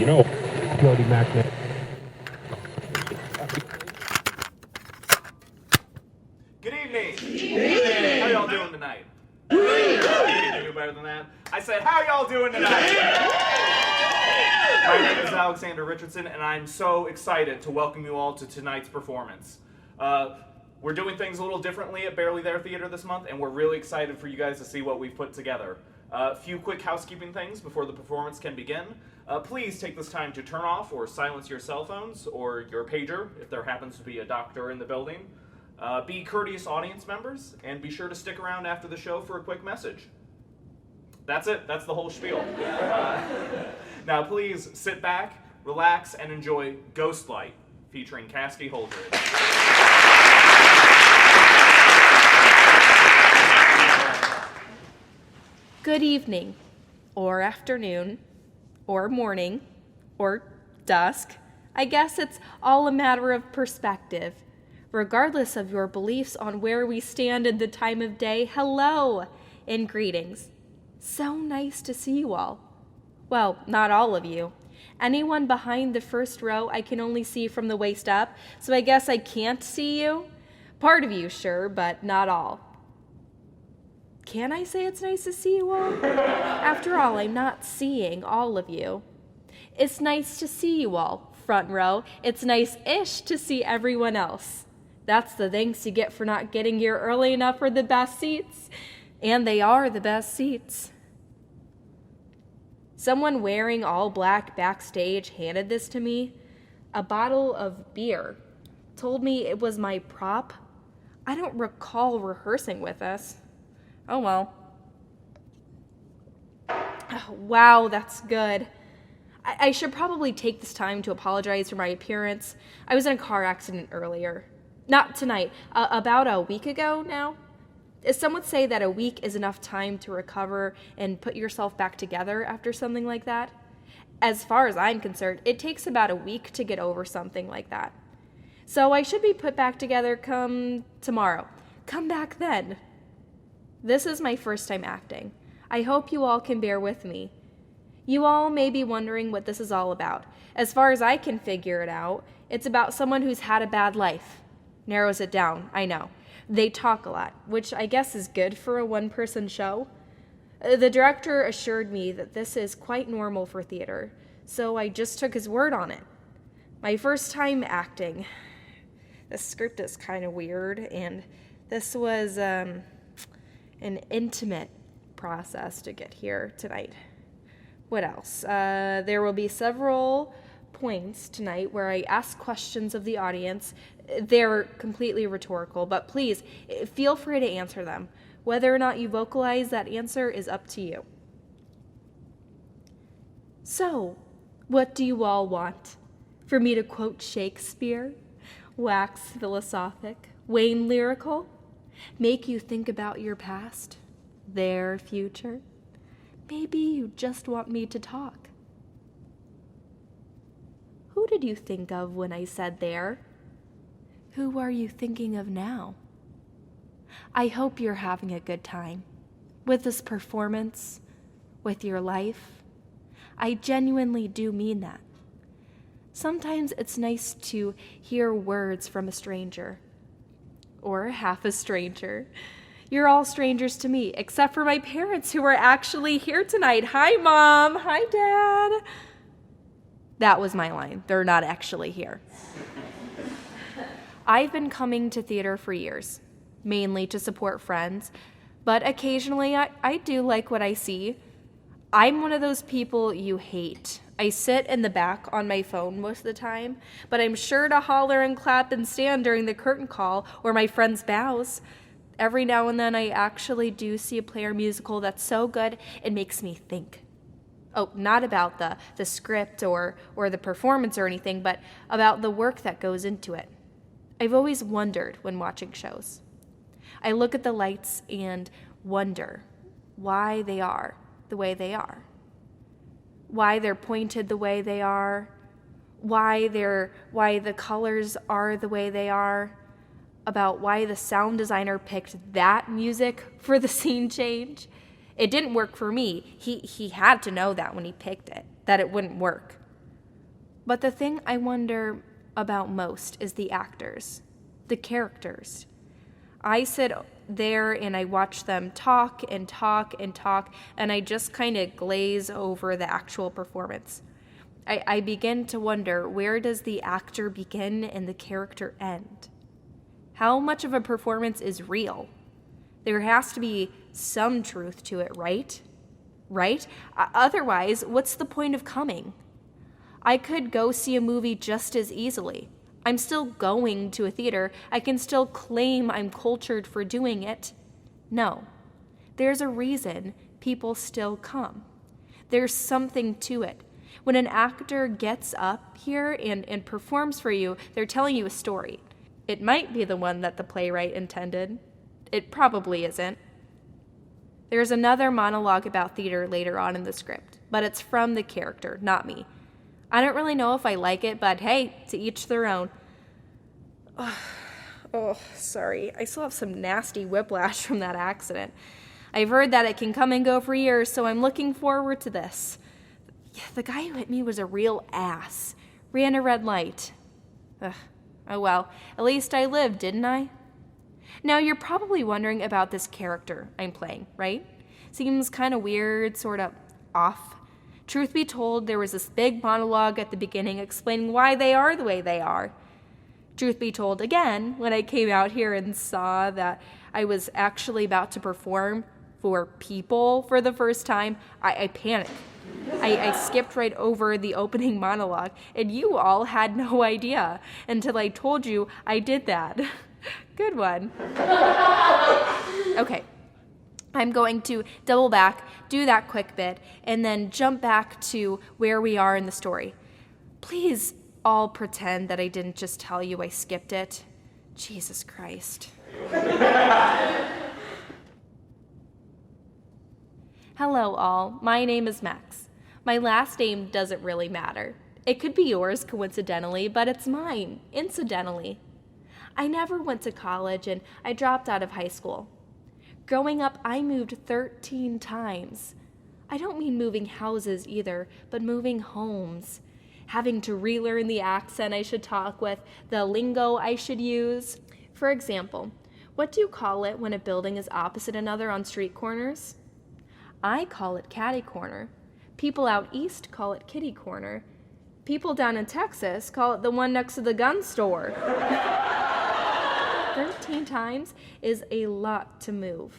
Jody McNair. Good evening. How y'all doing tonight? You can do better than that. I said, how y'all doing tonight? My name is Alexander Richardson, and I'm so excited to welcome you all to tonight's performance. We're doing things a little differently at Barely There Theater this month, and we're really excited for you guys to see what we've put together. A few quick housekeeping things before the performance can begin. Please take this time to turn off or silence your cell phones or your pager if there happens to be a doctor in the building. Be courteous audience members, and be sure to stick around after the show for a quick message. That's it. That's the whole spiel. Now please sit back, relax, and enjoy Ghost Light, featuring Kassidy Holdridge. Good evening, or afternoon, or morning, or dusk. I guess it's all a matter of perspective. Regardless of your beliefs on where we stand in the time of day, hello and greetings. So nice to see you all. Well, not all of you. Anyone behind the first row I can only see from the waist up, so I guess I can't see you. Part of you, sure, but not all. Can I say it's nice to see you all? After all, I'm not seeing all of you. It's nice to see you all, front row. It's nice-ish to see everyone else. That's the thanks you get for not getting here early enough for the best seats. And they are the best seats. Someone wearing all black backstage handed this to me. A bottle of beer. Told me it was my prop. I don't recall rehearsing with us. Oh well. Oh, wow, that's good. I should probably take this time to apologize for my appearance. I was in a car accident earlier. Not tonight, about a week ago now. Some would say that a week is enough time to recover and put yourself back together after something like that. As far as I'm concerned, it takes about a week to get over something like that. So I should be put back together come tomorrow. Come back then. This is my first time acting. I hope you all can bear with me. You all may be wondering what this is all about. As far as I can figure it out, it's about someone who's had a bad life. Narrows it down, I know. They talk a lot, which I guess is good for a one-person show. The director assured me that this is quite normal for theater, so I just took his word on it. My first time acting. The script is kind of weird, and this was an intimate process to get here tonight. What else? There will be several points tonight where I ask questions of the audience. They're completely rhetorical, but please feel free to answer them. Whether or not you vocalize that answer is up to you. So, what do you all want? For me to quote Shakespeare? Wax philosophic? Wane lyrical? Make you think about your past? Their future? Maybe you just want me to talk. Who did you think of when I said there? Who are you thinking of now? I hope you're having a good time with this performance, with your life. I genuinely do mean that. Sometimes it's nice to hear words from a stranger, or half a stranger. You're all strangers to me, except for my parents who are actually here tonight. Hi, Mom. Hi, Dad. That was my line. They're not actually here. I've been coming to theater for years, mainly to support friends, but occasionally I do like what I see. I'm one of those people you hate. I sit in the back on my phone most of the time, but I'm sure to holler and clap and stand during the curtain call or my friends' bows. Every now and then I actually do see a play or musical that's so good it makes me think. Oh, not about the script or the performance or anything, but about the work that goes into it. I've always wondered when watching shows. I look at the lights and wonder why they are the way they are. Why they're pointed the way they are. Why the colors are the way they are. About why the sound designer picked that music for the scene change. It didn't work for me. He had to know that when he picked it, that it wouldn't work. But the thing I wonder about most is the actors, the characters. I sit there and I watch them talk and talk and talk, and I just kind of glaze over the actual performance. I begin to wonder, where does the actor begin and the character end? How much of a performance is real? There has to be some truth to it, right? Right? Otherwise, what's the point of coming? I could go see a movie just as easily. I'm still going to a theater. I can still claim I'm cultured for doing it. No. There's a reason people still come. There's something to it. When an actor gets up here and performs for you, they're telling you a story. It might be the one that the playwright intended. It probably isn't. There's another monologue about theater later on in the script, but it's from the character, not me. I don't really know if I like it, but hey, to each their own. Oh, sorry. I still have some nasty whiplash from that accident. I've heard that it can come and go for years, so I'm looking forward to this. The guy who hit me was a real ass. Ran a red light. Oh well, at least I lived, didn't I? Now, you're probably wondering about this character I'm playing, right? Seems kind of weird, sort of off. Truth be told, there was this big monologue at the beginning explaining why they are the way they are. Truth be told, again, when I came out here and saw that I was actually about to perform for people for the first time, I panicked. I skipped right over the opening monologue, and you all had no idea until I told you I did that. Good one. Okay. I'm going to double back, do that quick bit, and then jump back to where we are in the story. Please all pretend that I didn't just tell you I skipped it. Jesus Christ. Hello all, my name is Max. My last name doesn't really matter. It could be yours coincidentally, but it's mine incidentally. I never went to college and I dropped out of high school. Growing up, I moved 13 times. I don't mean moving houses either, but moving homes. Having to relearn the accent I should talk with, the lingo I should use. For example, what do you call it when a building is opposite another on street corners? I call it catty corner. People out east call it kitty corner. People down in Texas call it the one next to the gun store. 13 times is a lot to move.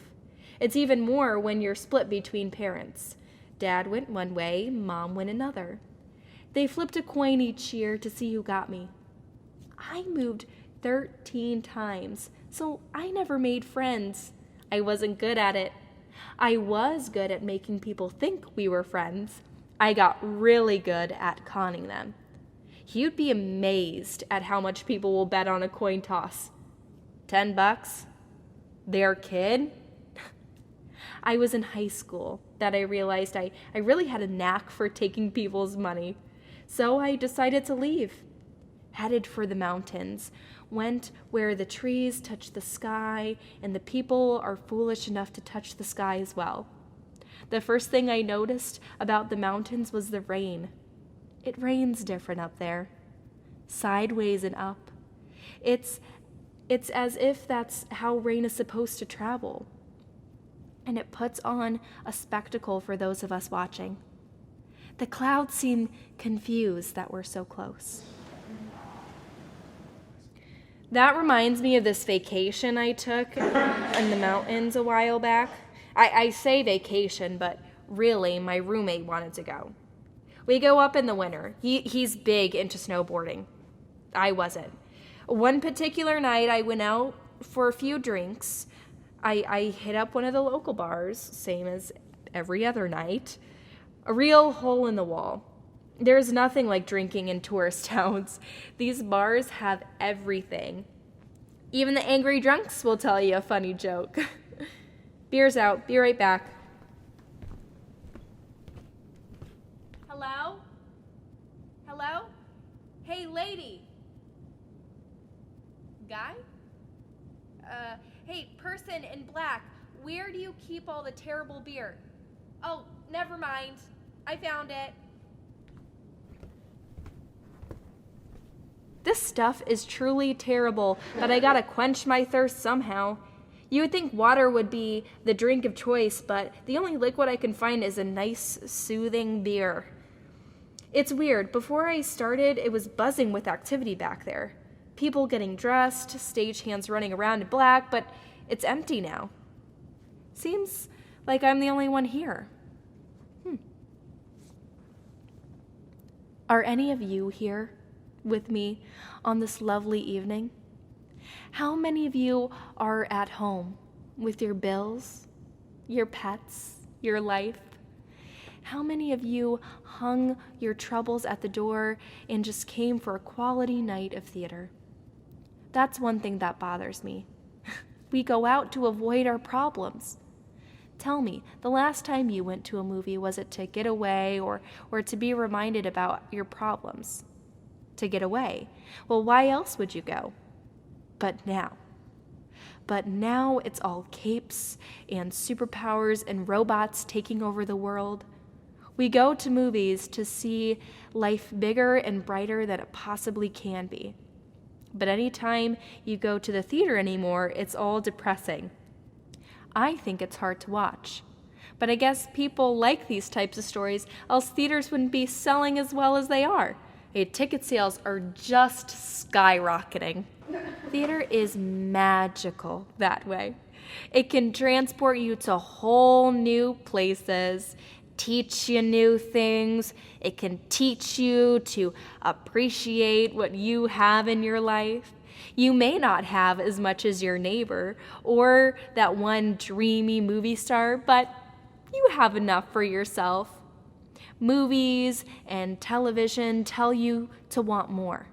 It's even more when you're split between parents. Dad went one way, Mom went another. They flipped a coin each year to see who got me. I moved 13 times, so I never made friends. I wasn't good at it. I was good at making people think we were friends. I got really good at conning them. You'd be amazed at how much people will bet on a coin toss. $10? Their kid? I was in high school that I realized I really had a knack for taking people's money. So I decided to leave. Headed for the mountains. Went where the trees touch the sky and the people are foolish enough to touch the sky as well. The first thing I noticed about the mountains was the rain. It rains different up there. Sideways and up. It's as if that's how rain is supposed to travel. And it puts on a spectacle for those of us watching. The clouds seem confused that we're so close. That reminds me of this vacation I took in the mountains a while back. I say vacation, but really my roommate wanted to go. We go up in the winter. He's big into snowboarding. I wasn't. One particular night I went out for a few drinks. I hit up one of the local bars, same as every other night. A real hole in the wall. There's nothing like drinking in tourist towns. These bars have everything. Even the angry drunks will tell you a funny joke. Beer's out. Be right back. Hello? Hello? Hey, lady. Guy? Hey, person in black. Where do you keep all the terrible beer? Oh, never mind. I found it. This stuff is truly terrible, but I gotta quench my thirst somehow. You would think water would be the drink of choice, but the only liquid I can find is a nice, soothing beer. It's weird. Before I started, it was buzzing with activity back there. People getting dressed, stagehands running around in black, but it's empty now. Seems like I'm the only one here. Are any of you here with me on this lovely evening? How many of you are at home with your bills, your pets, your life? How many of you hung your troubles at the door and just came for a quality night of theater? That's one thing that bothers me. We go out to avoid our problems. Tell me, the last time you went to a movie, was it to get away or to be reminded about your problems? To get away. Well, why else would you go? But now it's all capes and superpowers and robots taking over the world. We go to movies to see life bigger and brighter than it possibly can be. But anytime you go to the theater anymore, it's all depressing. I think it's hard to watch. But I guess people like these types of stories, else theaters wouldn't be selling as well as they are. Ticket sales are just skyrocketing. Theater is magical that way. It can transport you to whole new places, teach you new things. It can teach you to appreciate what you have in your life. You may not have as much as your neighbor or that one dreamy movie star, but you have enough for yourself. Movies and television tell you to want more.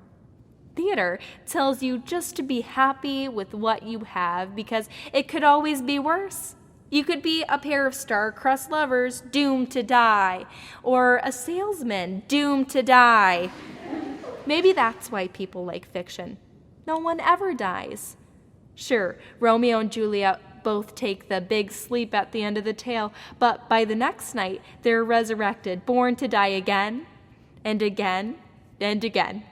Theater tells you just to be happy with what you have because it could always be worse. You could be a pair of star-crossed lovers doomed to die, or a salesman doomed to die. Maybe that's why people like fiction. No one ever dies. Sure, Romeo and Juliet both take the big sleep at the end of the tale, but by the next night, they're resurrected, born to die again, and again, and again.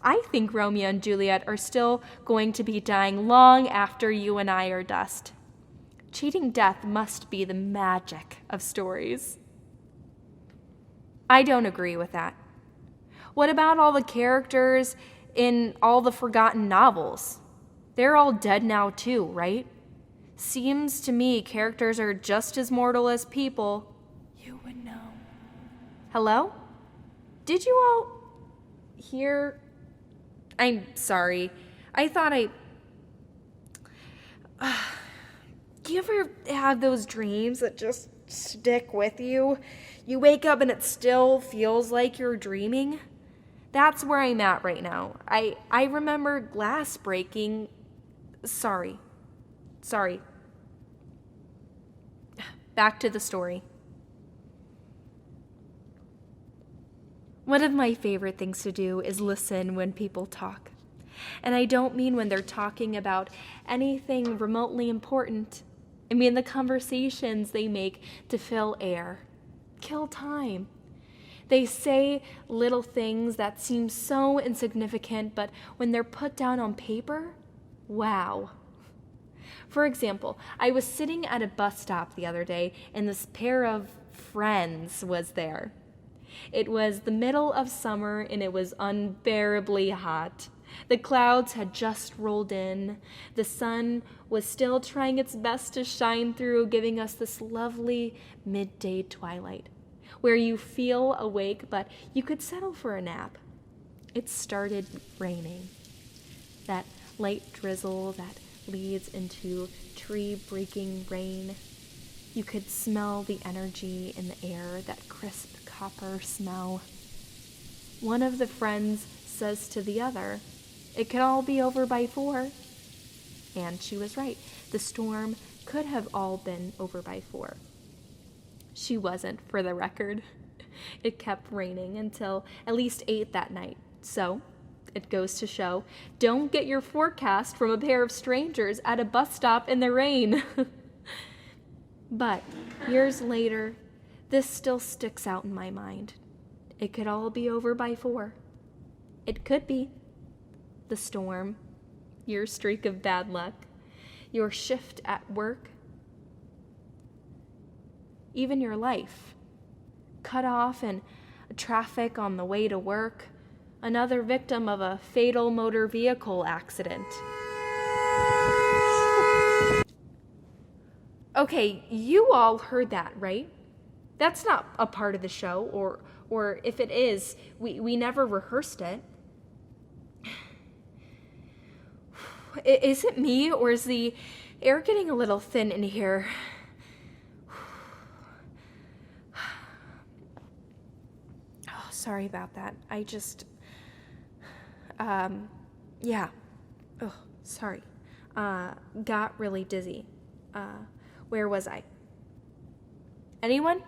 I think Romeo and Juliet are still going to be dying long after you and I are dust. Cheating death must be the magic of stories. I don't agree with that. What about all the characters in all the forgotten novels? They're all dead now too, right? Seems to me characters are just as mortal as people. You would know. Hello? Did you all hear? I'm sorry. I thought do you ever have those dreams that just stick with you? You wake up and it still feels like you're dreaming? That's where I'm at right now. I remember glass breaking. Sorry. Back to the story. One of my favorite things to do is listen when people talk. And I don't mean when they're talking about anything remotely important. I mean the conversations they make to fill air, kill time. They say little things that seem so insignificant, but when they're put down on paper, wow. For example, I was sitting at a bus stop the other day, and this pair of friends was there. It was the middle of summer, and it was unbearably hot. The clouds had just rolled in. The sun was still trying its best to shine through, giving us this lovely midday twilight, where you feel awake, but you could settle for a nap. It started raining. That light drizzle that leads into tree-breaking rain. You could smell the energy in the air, that crisp copper smell. One of the friends says to the other, "It could all be over by 4." And she was right. The storm could have all been over by 4. She wasn't, for the record. It kept raining until at least 8 that night. So, it goes to show, don't get your forecast from a pair of strangers at a bus stop in the rain. But years later, this still sticks out in my mind. It could all be over by 4. It could be. the storm, your streak of bad luck, your shift at work, even your life. Cut off in traffic on the way to work, another victim of a fatal motor vehicle accident. Okay, you all heard that, right? That's not a part of the show, or if it is, we never rehearsed it. Is it me, or is the air getting a little thin in here? Oh, sorry about that. I just, yeah. Oh, sorry. Got really dizzy. Where was I? Anyone?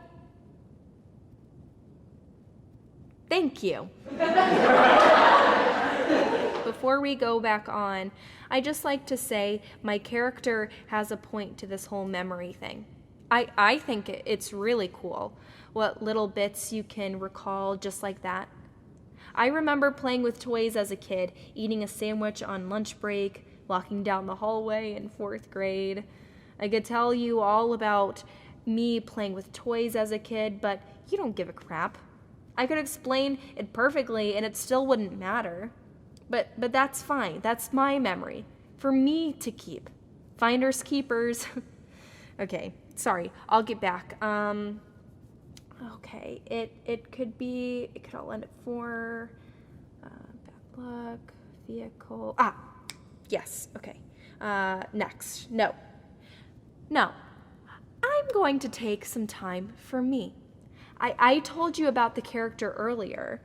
Thank you. Before we go back on, I just like to say my character has a point to this whole memory thing. I think it's really cool what little bits you can recall just like that. I remember playing with toys as a kid, eating a sandwich on lunch break, walking down the hallway in 4th grade. I could tell you all about me playing with toys as a kid, but you don't give a crap. I could explain it perfectly and it still wouldn't matter. But that's fine. That's my memory. For me to keep. Finders keepers. Okay, sorry. I'll get back. Okay, it could all end at 4. Bad luck, vehicle. Yes, okay. Next. No. I'm going to take some time for me. I told you about the character earlier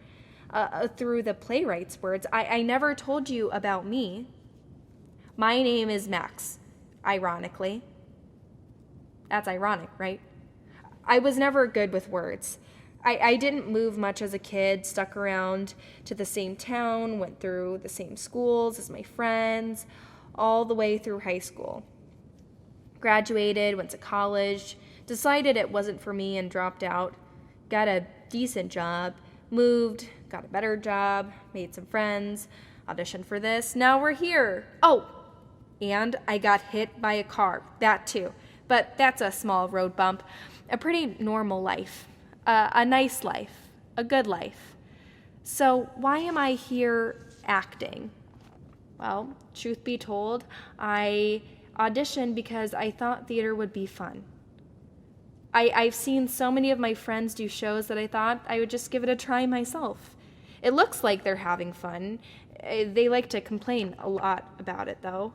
through the playwright's words. I never told you about me. My name is Max, ironically. That's ironic, right? I was never good with words. I didn't move much as a kid, stuck around to the same town, went through the same schools as my friends, all the way through high school. Graduated, went to college, decided it wasn't for me and dropped out. Got a decent job, moved, got a better job, made some friends, auditioned for this. Now we're here. Oh, and I got hit by a car. That too. But that's a small road bump. A pretty normal life. A nice life. A good life. So why am I here acting? Well, truth be told, I auditioned because I thought theater would be fun. I've seen so many of my friends do shows that I thought I would just give it a try myself. It looks like they're having fun. They like to complain a lot about it, though.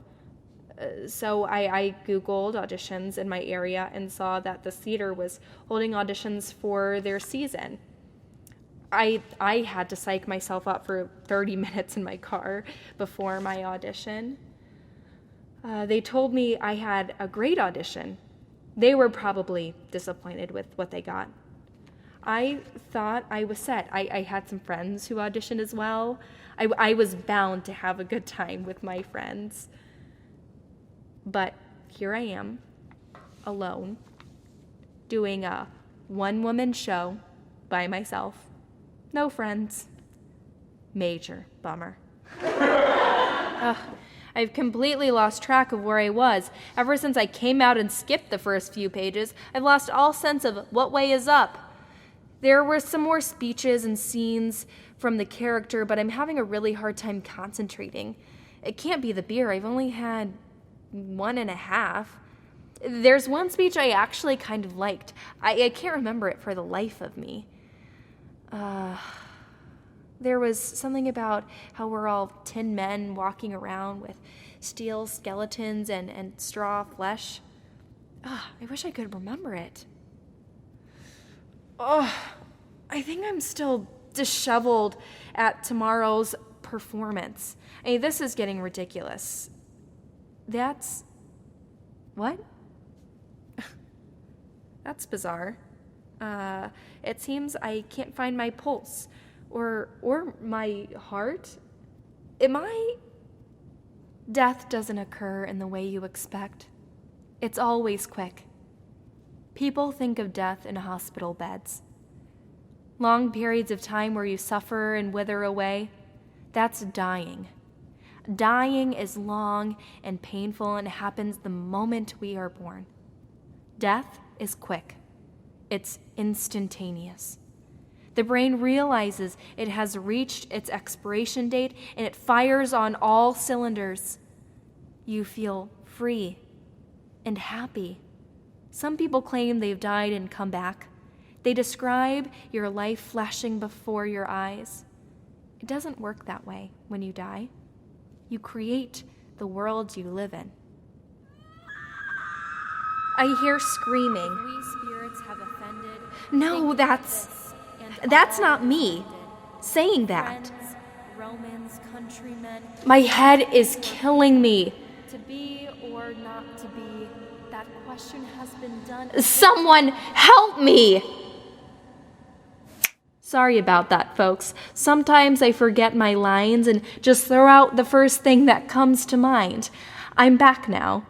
So I Googled auditions in my area and saw that the theater was holding auditions for their season. I had to psych myself up for 30 minutes in my car before my audition. They told me I had a great audition. They were probably disappointed with what they got. I thought I was set. I had some friends who auditioned as well. I was bound to have a good time with my friends. But here I am, alone, doing a one-woman show by myself. No friends. Major bummer. I've completely lost track of where I was. Ever since I came out and skipped the first few pages, I've lost all sense of what way is up. There were some more speeches and scenes from the character, but I'm having a really hard time concentrating. It can't be the beer. I've only had 1.5. There's one speech I actually kind of liked. I can't remember it for the life of me. There was something about how we're all tin men walking around with steel skeletons and straw flesh. I wish I could remember it. I think I'm still disheveled at tomorrow's performance. I mean, this is getting ridiculous. That's... what? That's bizarre. It seems I can't find my pulse. Or my heart? Am I... Death doesn't occur in the way you expect. It's always quick. People think of death in hospital beds. Long periods of time where you suffer and wither away, that's dying. Dying is long and painful and happens the moment we are born. Death is quick. It's instantaneous. The brain realizes it has reached its expiration date and it fires on all cylinders. You feel free and happy. Some people claim they've died and come back. They describe your life flashing before your eyes. It doesn't work that way when you die. You create the world you live in. I hear screaming. 3 spirits have offended. No, that's not me saying that. Friends, Romans, countrymen. My head is killing me. To be or not to be, that question has been done. Someone help me! Sorry about that, folks. Sometimes I forget my lines and just throw out the first thing that comes to mind. I'm back now.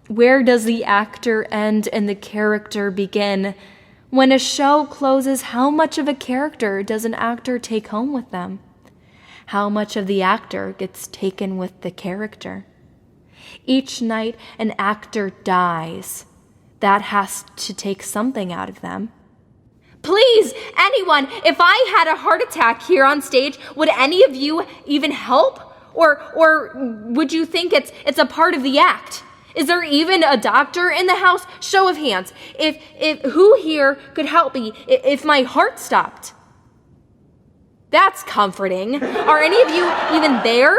Where does the actor end and the character begin? When a show closes, how much of a character does an actor take home with them? How much of the actor gets taken with the character? Each night an actor dies. That has to take something out of them. Please, anyone, if I had a heart attack here on stage, would any of you even help? Or would you think it's a part of the act? Is there even a doctor in the house? Show of hands. If who here could help me if my heart stopped? That's comforting. Are any of you even there?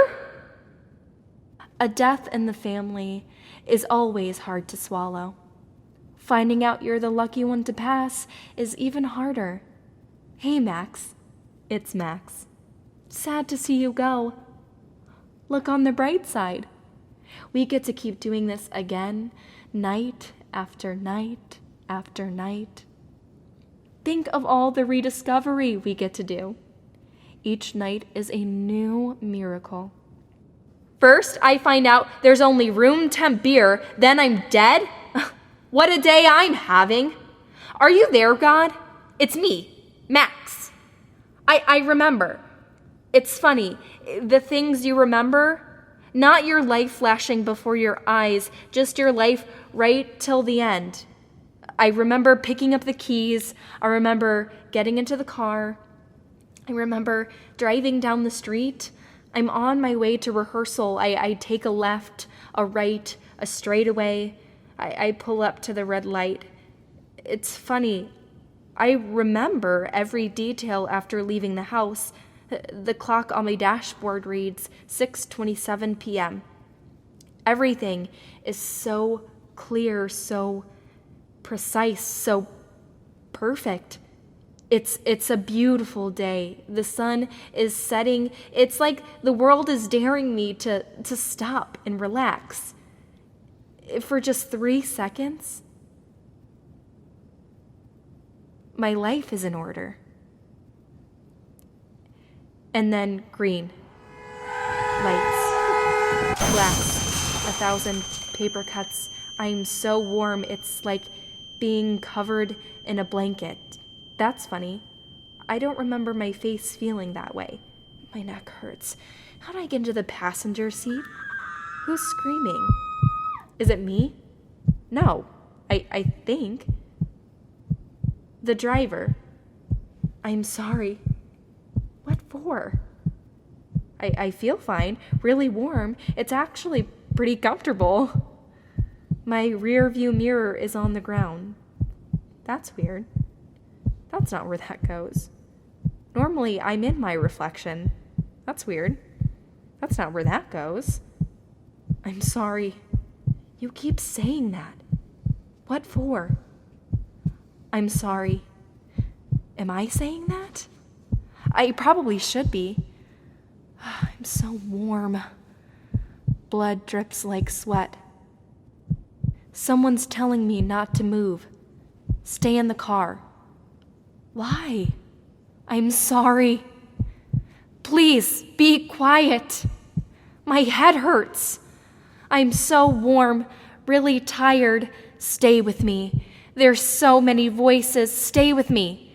A death in the family is always hard to swallow. Finding out you're the lucky one to pass is even harder. Hey, Max. It's Max. Sad to see you go. Look on the bright side. We get to keep doing this again, night after night after night. Think of all the rediscovery we get to do. Each night is a new miracle. First, I find out there's only room temp beer, then I'm dead? What a day I'm having. Are you there, God? It's me, Max. I remember. It's funny, the things you remember, not your life flashing before your eyes, just your life right till the end. I remember picking up the keys. I remember getting into the car. I remember driving down the street. I'm on my way to rehearsal. I take a left, a right, a straightaway. I pull up to the red light. It's funny. I remember every detail after leaving the house. The clock on my dashboard reads 6:27 p.m. Everything is so clear, so precise, so perfect. It's a beautiful day. The sun is setting. It's like the world is daring me to stop and relax. For just 3 seconds, my life is in order. And then green. Lights. Glass. 1,000 paper cuts. I'm so warm, it's like being covered in a blanket. That's funny. I don't remember my face feeling that way. My neck hurts. How do I get into the passenger seat? Who's screaming? Is it me? No, I think. The driver. I'm sorry. What for? I feel fine, really warm. It's actually pretty comfortable. My rear view mirror is on the ground. That's weird. That's not where that goes. Normally, I'm in my reflection. That's weird. That's not where that goes. I'm sorry. You keep saying that. What for? I'm sorry. Am I saying that? I probably should be. I'm so warm. Blood drips like sweat. Someone's telling me not to move. Stay in the car. Why? I'm sorry. Please, be quiet. My head hurts. I'm so warm, really tired. Stay with me. There's so many voices. Stay with me.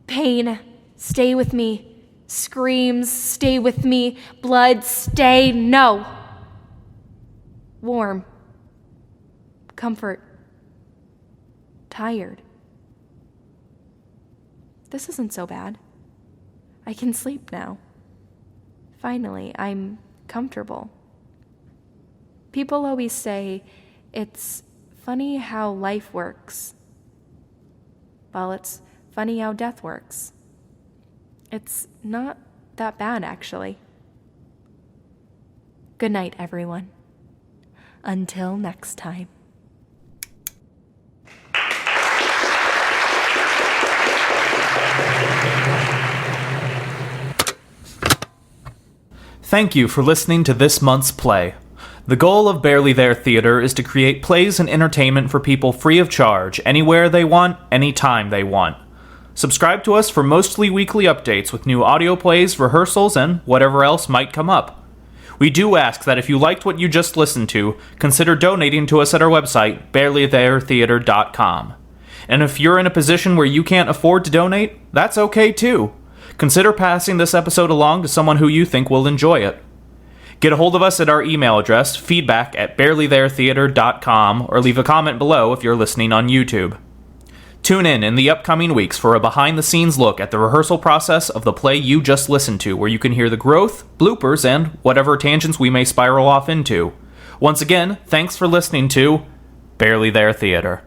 Pain, stay with me. Screams, stay with me. Blood, stay. No. Warm. Comfort. Tired. This isn't so bad. I can sleep now. Finally, I'm comfortable. People always say, it's funny how life works. Well, it's funny how death works. It's not that bad, actually. Good night, everyone. Until next time. Thank you for listening to this month's play. The goal of Barely There Theater is to create plays and entertainment for people free of charge, anywhere they want, anytime they want. Subscribe to us for mostly weekly updates with new audio plays, rehearsals, and whatever else might come up. We do ask that if you liked what you just listened to, consider donating to us at our website, barelytheretheater.com. And if you're in a position where you can't afford to donate, that's okay too. Consider passing this episode along to someone who you think will enjoy it. Get a hold of us at our email address, feedback@barelytheretheater.com, or leave a comment below if you're listening on YouTube. Tune in the upcoming weeks for a behind-the-scenes look at the rehearsal process of the play you just listened to, where you can hear the growth, bloopers, and whatever tangents we may spiral off into. Once again, thanks for listening to Barely There Theater.